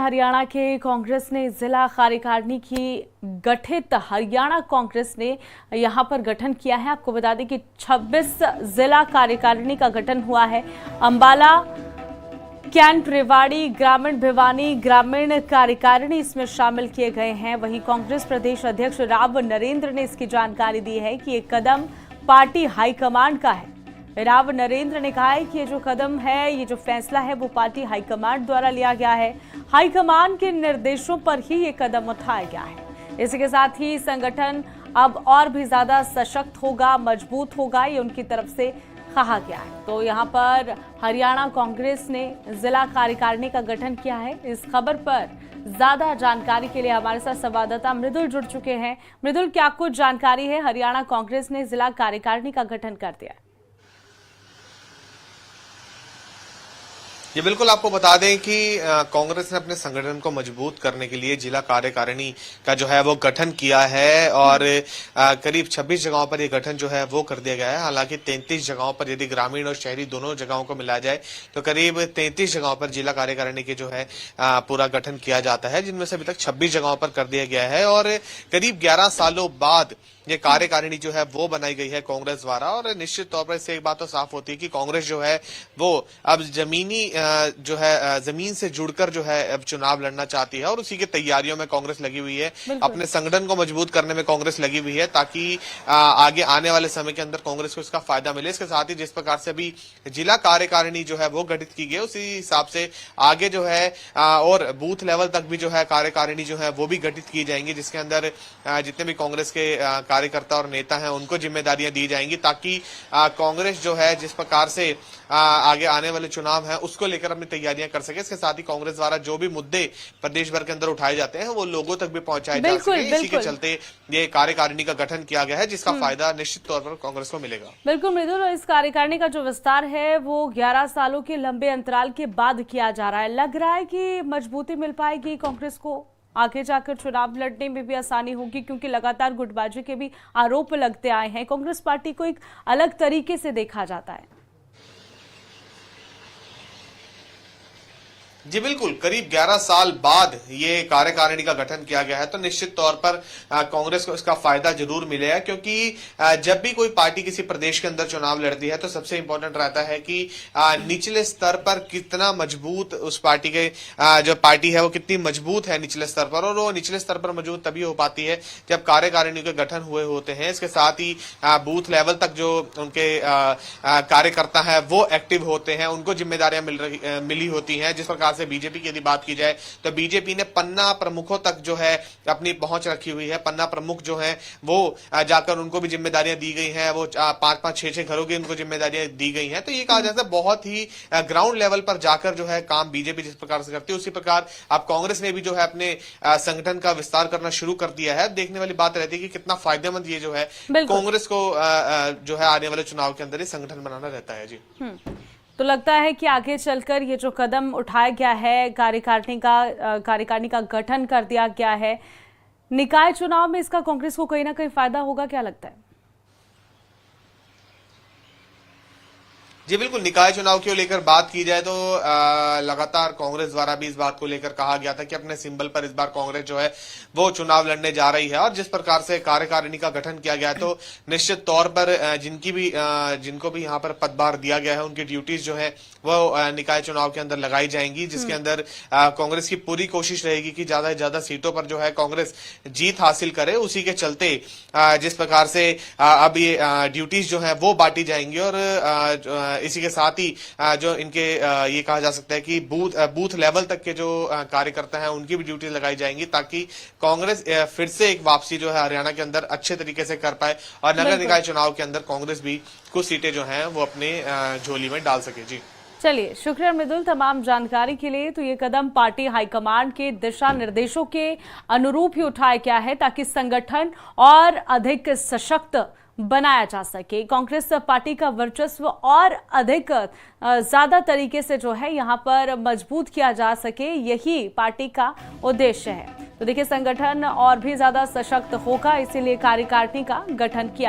हरियाणा के कांग्रेस ने जिला कार्यकारिणी की गठित हरियाणा कांग्रेस ने यहां पर गठन किया है। आपको बता दें कि 26 जिला कार्यकारिणी का गठन हुआ है। अंबाला, कैंट, रेवाड़ी, ग्रामीण, भिवानी ग्रामीण कार्यकारिणी इसमें शामिल किए गए हैं। वहीं कांग्रेस प्रदेश अध्यक्ष राव नरेंद्र ने इसकी जानकारी दी है कि ये कदम पार्टी हाईकमांड का है। राव नरेंद्र ने कहा है कि ये जो कदम है, ये जो फैसला है, वो पार्टी हाईकमांड द्वारा लिया गया है। हाईकमांड के निर्देशों पर ही ये कदम उठाया गया है। इसी के साथ ही संगठन अब और भी ज्यादा सशक्त होगा, मजबूत होगा, ये उनकी तरफ से कहा गया है। तो यहाँ पर हरियाणा कांग्रेस ने जिला कार्यकारिणी का गठन किया है। इस खबर पर ज्यादा जानकारी के लिए हमारे साथ संवाददाता मृदुल जुड़ चुके हैं। मृदुल, क्या कुछ जानकारी है? हरियाणा कांग्रेस ने जिला कार्यकारिणी का गठन कर दिया है। ये बिल्कुल आपको बता दें कि कांग्रेस ने अपने संगठन को मजबूत करने के लिए जिला कार्यकारिणी का जो है वो गठन किया है और करीब 26 जगहों पर ये गठन जो है वो कर दिया गया है। हालांकि 33 जगहों पर यदि ग्रामीण और शहरी दोनों जगहों को मिलाया जाए तो करीब 33 जगहों पर जिला कार्यकारिणी के जो है पूरा गठन किया जाता है, जिनमें से अभी तक 26 जगहों पर कर दिया गया है। और करीब 11 सालों बाद ये कार्यकारिणी जो है वो बनाई गई है कांग्रेस द्वारा। और निश्चित तौर पर इससे एक बात तो साफ होती है कि कांग्रेस जो है वो अब जमीन से जुड़कर जो है अब चुनाव लड़ना चाहती है और उसी की तैयारियों में कांग्रेस लगी हुई है। अपने संगठन को मजबूत करने में कांग्रेस लगी हुई है ताकि आगे आने वाले समय के अंदर कांग्रेस को इसका फायदा मिले। इसके साथ ही जिस प्रकार से अभी जिला कार्यकारिणी जो है वो गठित की गई, उसी हिसाब से आगे जो है और बूथ लेवल तक भी जो है कार्यकारिणी जो है वो भी गठित की जाएंगी, जिसके अंदर जितने भी कांग्रेस के कार्यकर्ता और नेता हैं उनको जिम्मेदारियां दी जाएंगी ताकि कांग्रेस जो है जिस प्रकार से आगे आने वाले चुनाव हैं उसको लेकर अपनी तैयारियां कर सके। इसके साथ ही कांग्रेस द्वारा जो भी मुद्दे प्रदेश भर के अंदर उठाए जाते हैं वो लोगों तक भी पहुंचाए जा सके। इसी के चलते ये कार्यकारिणी का गठन किया गया है, जिसका फायदा निश्चित तौर पर कांग्रेस को मिलेगा। बिल्कुल मृदुल, इस कार्यकारिणी का जो विस्तार है वो 11 सालों के लंबे अंतराल के बाद किया जा रहा है। लग रहा है कि मजबूती मिल पाएगी कांग्रेस को, आगे जाकर चुनाव लड़ने में भी आसानी होगी, क्योंकि लगातार गुटबाजी के भी आरोप लगते आए हैं। कांग्रेस पार्टी को एक अलग तरीके से देखा जाता है। जी बिल्कुल, करीब 11 साल बाद ये कार्यकारिणी का गठन किया गया है तो निश्चित तौर पर कांग्रेस को इसका फायदा जरूर मिलेगा, क्योंकि जब भी कोई पार्टी किसी प्रदेश के अंदर चुनाव लड़ती है तो सबसे इंपॉर्टेंट रहता है कि निचले स्तर पर कितना मजबूत उस पार्टी के जो पार्टी है वो कितनी मजबूत है निचले स्तर पर। और वो निचले स्तर पर मजबूत तभी हो पाती है जब कार्यकारिणी के गठन हुए होते हैं। इसके साथ ही बूथ लेवल तक जो उनके कार्यकर्ता है वो एक्टिव होते हैं, उनको जिम्मेदारियां मिली होती हैं। जिस प्रकार से बीजेपी की यदि बात की जाए तो बीजेपी ने पन्ना प्रमुखों तक जो है अपनी पहुंच रखी हुई है। पन्ना प्रमुख जो है वो जाकर उनको भी जिम्मेदारियां दी गई हैं, वो 5-5, 6-6 घरों की उनको जिम्मेदारियां दी गई हैं। तो ये कहा जाता है बहुत ही ग्राउंड लेवल पर जाकर जो है काम बीजेपी जिस प्रकार से करती है उसी प्रकार अब कांग्रेस ने भी जो है अपने संगठन का विस्तार करना शुरू कर दिया है। देखने वाली बात रहती है कि कितना फायदेमंद ये जो है कांग्रेस को जो है आने वाले चुनाव के अंदर ये संगठन बनाना रहता है। जी तो लगता है कि आगे चलकर ये जो कदम उठाया गया है, कार्यकारिणी का गठन कर दिया गया है, निकाय चुनाव में इसका कांग्रेस को कहीं ना कहीं फायदा होगा, क्या लगता है? जी बिल्कुल, निकाय चुनाव को लेकर बात की जाए तो लगातार कांग्रेस द्वारा भी इस बात को लेकर कहा गया था कि अपने सिंबल पर इस बार कांग्रेस जो है वो चुनाव लड़ने जा रही है। और जिस प्रकार से कार्यकारिणी का गठन किया गया है तो निश्चित तौर पर जिनको भी यहाँ पर पदभार दिया गया है उनकी ड्यूटीज जो है वो निकाय चुनाव के अंदर लगाई जाएंगी, जिसके अंदर कांग्रेस की पूरी कोशिश रहेगी कि ज्यादा से ज्यादा सीटों पर जो है कांग्रेस जीत हासिल करे। उसी के चलते जिस प्रकार से अब ये ड्यूटीज जो है वो बांटी जाएंगी और इसी के साथ ही जो इनके ये कहा जा सकता है कि बूथ लेवल तक के जो कार्यकर्ता हैं उनकी भी ड्यूटी लगाई जाएंगी ताकि कांग्रेस फिर से एक वापसी जो है हरियाणा के अंदर अच्छे तरीके से कर पाए और नगर निकाय चुनाव के अंदर कांग्रेस भी कुछ सीटें जो हैं वो अपने झोली में डाल सके। जी चलिए, शुक्रिया मृदुल तमाम जानकारी के लिए। तो ये कदम पार्टी हाईकमांड के दिशा निर्देशों के अनुरूप ही उठाया गया है ताकि संगठन और अधिक सशक्त बनाया जा सके, कांग्रेस पार्टी का वर्चस्व और अधिक ज्यादा तरीके से जो है यहाँ पर मजबूत किया जा सके, यही पार्टी का उद्देश्य है। तो देखिए, संगठन और भी ज्यादा सशक्त होगा, इसीलिए कार्यकारिणी का गठन किया